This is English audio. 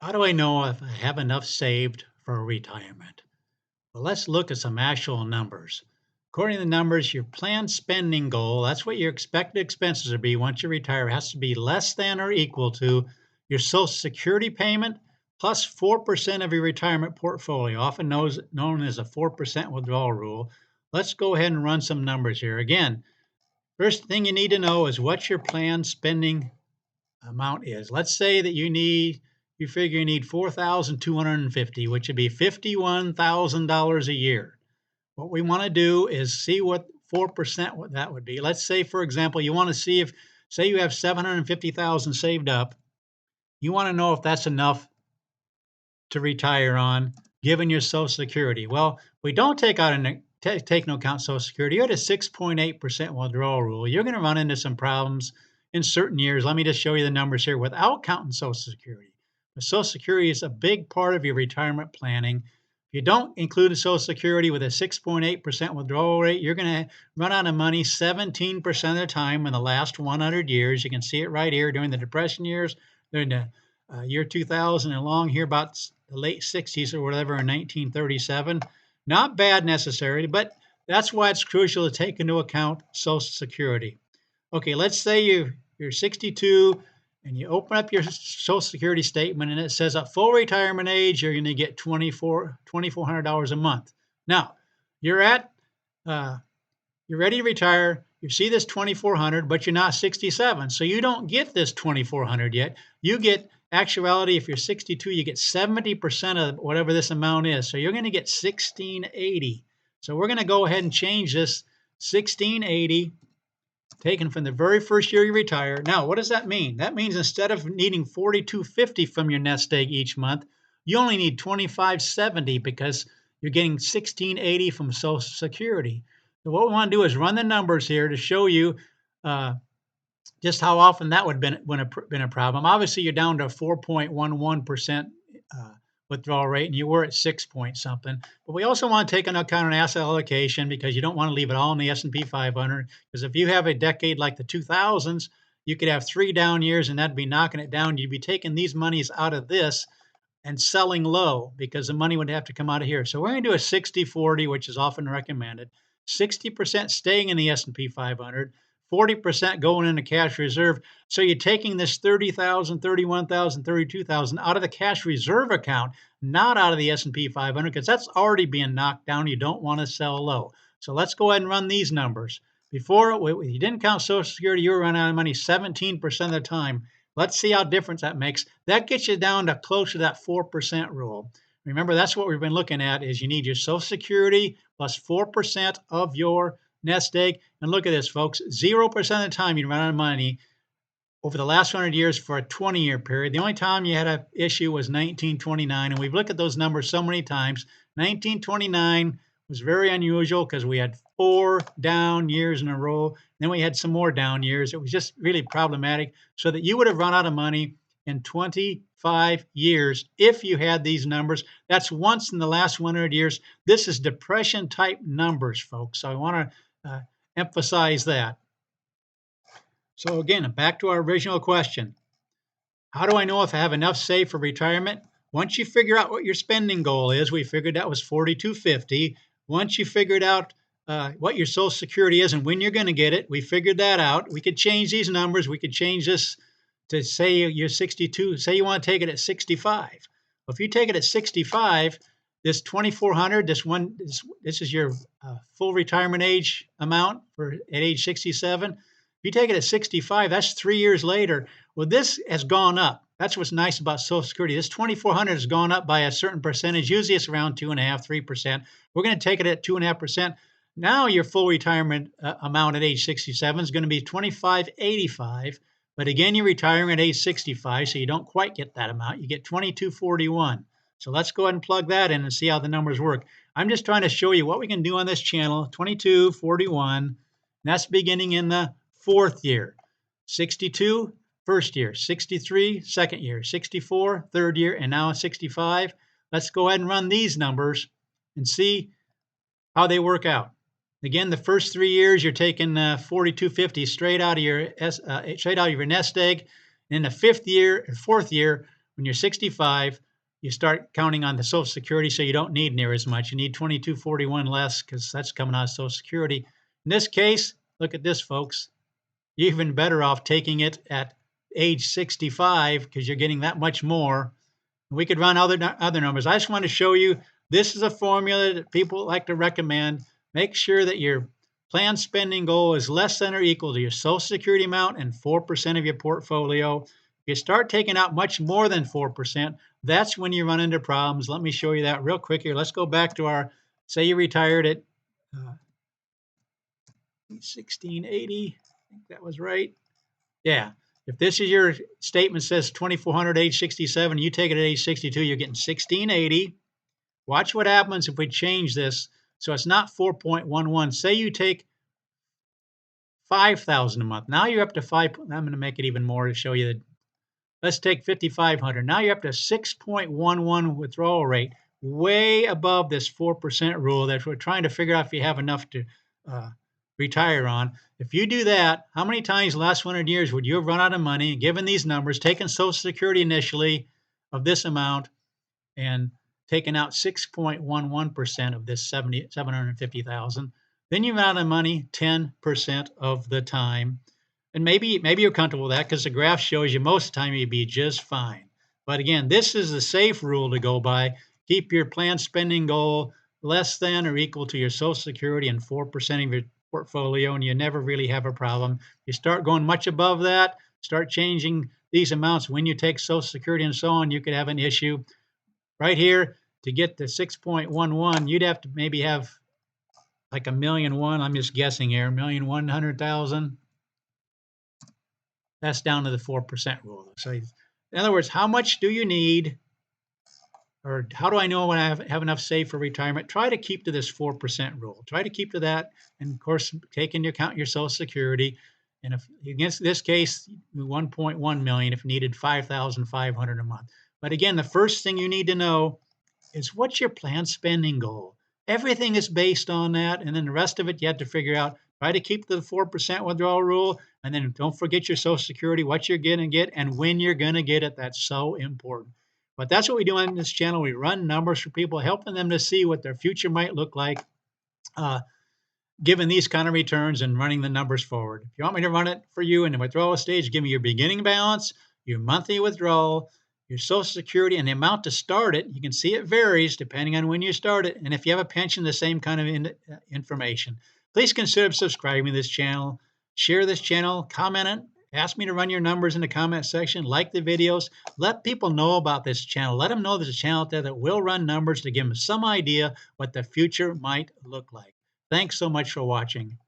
How do I know if I have enough saved for retirement? Well, let's look at some actual numbers. According to the numbers, your planned spending goal, that's what your expected expenses will be once you retire, has to be less than or equal to your Social Security payment plus 4% of your retirement portfolio, often known as a 4% withdrawal rule. Let's go ahead and run some numbers here. Again, first thing you need to know is what your planned spending amount is. Let's say that you figure you need 4,250, which would be $51,000 a year. What we want to do is see what 4% what that would be. Let's say, for example, you want to see if, say you have 750,000 saved up. You want to know if that's enough to retire on, given your Social Security. Well, we don't take out take into account Social Security. You're at a 6.8% withdrawal rule. You're going to run into some problems in certain years. Let me just show you the numbers here without counting Social Security. But Social Security is a big part of your retirement planning. If you don't include a Social Security with a 6.8% withdrawal rate, you're going to run out of money 17% of the time in the last 100 years. You can see it right here during the Depression years, during the year 2000 and along here about the late 60s or whatever in 1937. Not bad necessarily, but that's why it's crucial to take into account Social Security. Okay, let's say you're 62 and you open up your Social Security statement and it says at full retirement age, you're going to get $2,400 a month. Now, you're at you're ready to retire. You see this 2,400, but you're not 67. So you don't get this 2,400 yet. You get actuality, if you're 62, you get 70% of whatever this amount is. So you're going to get 1,680. So we're going to go ahead and change this 1,680 taken from the very first year you retire. Now, what does that mean? That means instead of needing 4,250 from your nest egg each month, you only need 2,570 because you're getting 1,680 from Social Security. So what we want to do is run the numbers here to show you just how often that would have been a problem. Obviously, you're down to 4.11% withdrawal rate, and you were at 6 point something. But we also want to take into account an asset allocation because you don't want to leave it all in the S&P 500. Because if you have a decade like the 2000s, you could have 3 down years, and that'd be knocking it down. You'd be taking these monies out of this and selling low because the money would have to come out of here. So we're going to do a 60-40, which is often recommended. 60% staying in the S&P 500, 40% going into cash reserve. So you're taking this 30,000, 31,000, 32,000 out of the cash reserve account, not out of the S&P 500, because that's already being knocked down. You don't want to sell low. So let's go ahead and run these numbers. Before, you didn't count Social Security, you were running out of money 17% of the time. Let's see how difference that makes. That gets you down to close to that 4% rule. Remember, that's what we've been looking at is you need your Social Security plus 4% of your nest egg. And look at this, folks, 0% of the time you run out of money over the last 100 years for a 20-year period. The only time you had an issue was 1929, and we've looked at those numbers so many times. 1929 was very unusual because we had 4 down years in a row. Then we had some more down years. It was just really problematic, so that you would have run out of money in 25 years if you had these numbers. That's once in the last 100 years. This is depression type numbers, folks. So I want to emphasize that. So again, back to our original question. How do I know if I have enough saved for retirement? Once you figure out what your spending goal is, we figured that was 4,250. Once you figured out what your Social Security is and when you're going to get it, we figured that out. We could change these numbers. We could change this to say you're 62. Say you want to take it at 65. Well, if you take it at 65, this 2,400, this is your full retirement age amount at age 67. If you take it at 65, that's 3 years later. Well, this has gone up. That's what's nice about Social Security. This 2,400 has gone up by a certain percentage. Usually it's around 2.5%, 3%. We're going to take it at 2.5%. Now your full retirement amount at age 67 is going to be 2,585. But again, you're retiring at age 65, so you don't quite get that amount. You get 2,241. So let's go ahead and plug that in and see how the numbers work. I'm just trying to show you what we can do on this channel. 2,241. And that's beginning in the 4th year. 62, first year. 63, second year. 64, third year. And now 65. Let's go ahead and run these numbers and see how they work out. Again, the first 3 years, you're taking 4,250 straight out of your nest egg. In the 4th year, When you're 65, you start counting on the Social Security, so you don't need near as much. You need 2241 less because that's coming out of Social Security. In this case, look at this, folks. You're even better off taking it at age 65 because you're getting that much more. We could run other numbers. I just want to show you this is a formula that people like to recommend. Make sure that your planned spending goal is less than or equal to your Social Security amount and 4% of your portfolio. If you start taking out much more than 4%, that's when you run into problems. Let me show you that real quick here. Let's go back to our, say you retired at 1680. I think that was right. Yeah. If this is your statement says 2400 age 67, you take it at age 62, you're getting 1680. Watch what happens if we change this so it's not 4.11. Say you take 5,000 a month. Now you're up to 5. I'm going to make it even more to show you. Let's take 5,500. Now you're up to 6.11 withdrawal rate, way above this 4% rule that we're trying to figure out if you have enough to retire on. If you do that, how many times in the last 100 years would you have run out of money, given these numbers, taken Social Security initially of this amount, and taken out 6.11% of this 750,000? Then you run out of money 10% of the time. And maybe you're comfortable with that because the graph shows you most of the time you'd be just fine. But again, this is the safe rule to go by. Keep your planned spending goal less than or equal to your Social Security and 4% of your portfolio, and you never really have a problem. You start going much above that, start changing these amounts when you take Social Security and so on, you could have an issue. Right here, to get to 6.11, you'd have to maybe have like 1,000,001. I'm just guessing here, 1,100,000. That's down to the 4% rule. So in other words, how much do you need, or how do I know when I have enough saved for retirement? Try to keep to this 4% rule. Try to keep to that. And of course, take into account your Social Security. And if against this case, 1.1 million if needed, 5,500 a month. But again, the first thing you need to know is what's your planned spending goal? Everything is based on that. And then the rest of it, you have to figure out, try to keep the 4% withdrawal rule. And then don't forget your Social Security, what you're going to get and when you're going to get it. That's so important. But that's what we do on this channel. We run numbers for people, helping them to see what their future might look like, given these kind of returns and running the numbers forward. If you want me to run it for you in the withdrawal stage, give me your beginning balance, your monthly withdrawal, your Social Security, and the amount to start it. You can see it varies depending on when you start it. And if you have a pension, the same kind of information. Please consider subscribing to this channel. Share this channel, comment it, ask me to run your numbers in the comment section, like the videos. Let people know about this channel. Let them know there's a channel out there that will run numbers to give them some idea what the future might look like. Thanks so much for watching.